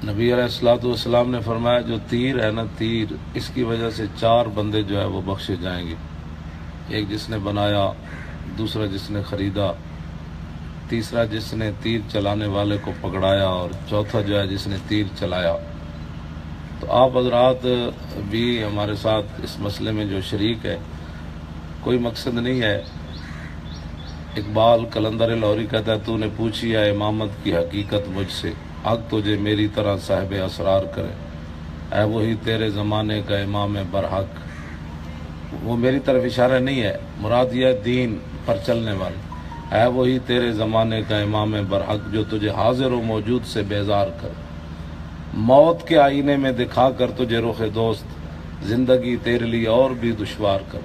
نبی علیہ الصلوۃ والسلام نے فرمایا جو تیر ہے نا، تیر اس کی وجہ سے 4 بندے جو ہے وہ بخشے جائیں گے۔ ایک جس نے بنایا، دوسرا جس نے خریدا، تیسرا جس نے تیر چلانے والے کو پکڑایا، اور چوتھا جو ہے جس نے تیر چلایا۔ تو آپ حضرات بھی ہمارے ساتھ اس مسئلے میں جو شریک ہے، کوئی مقصد نہیں ہے۔ اقبال کلندر لاہوری کہتا ہے تو نے پوچھی ہے امامت کی حقیقت مجھ سے، حق تجھے میری طرح صاحب اسرار کرے، اے وہی تیرے زمانے کا امام برحق۔ وہ میری طرف اشارہ نہیں ہے، مراد یہ دین پر چلنے والا، اے وہی تیرے زمانے کا امام برحق جو تجھے حاضر و موجود سے بیزار کر، موت کے آئینے میں دکھا کر تجھے رخ دوست، زندگی تیرے لیے اور بھی دشوار کر،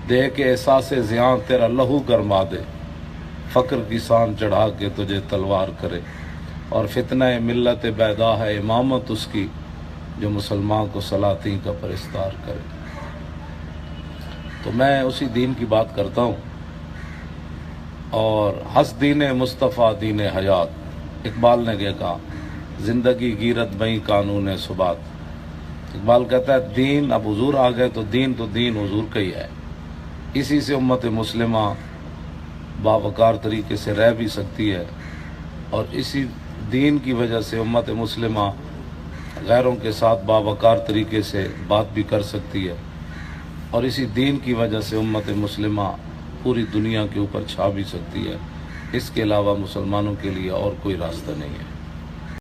دے کے احساس زیاں تیرا لہو گرما دے، فقر کی سان چڑھا کے تجھے تلوار کرے، اور فتنہ ملت بیدا ہے امامت اس کی جو مسلمان کو سلاطین کا پرستار کرے۔ تو میں اسی دین کی بات کرتا ہوں، اور حس دین مصطفیٰ دین حیات۔ اقبال نے یہ کہا زندگی گیرت بئی قانون ثبات۔ اقبال کہتا ہے دین، اب حضور آ گئے تو دین حضور کا ہی ہے، اسی سے امت مسلمہ باوقار طریقے سے رہ بھی سکتی ہے، اور اسی دین کی وجہ سے امت مسلمہ غیروں کے ساتھ باوقار طریقے سے بات بھی کر سکتی ہے، اور اسی دین کی وجہ سے امت مسلمہ پوری دنیا کے اوپر چھا بھی سکتی ہے۔ اس کے علاوہ مسلمانوں کے لیے اور کوئی راستہ نہیں ہے۔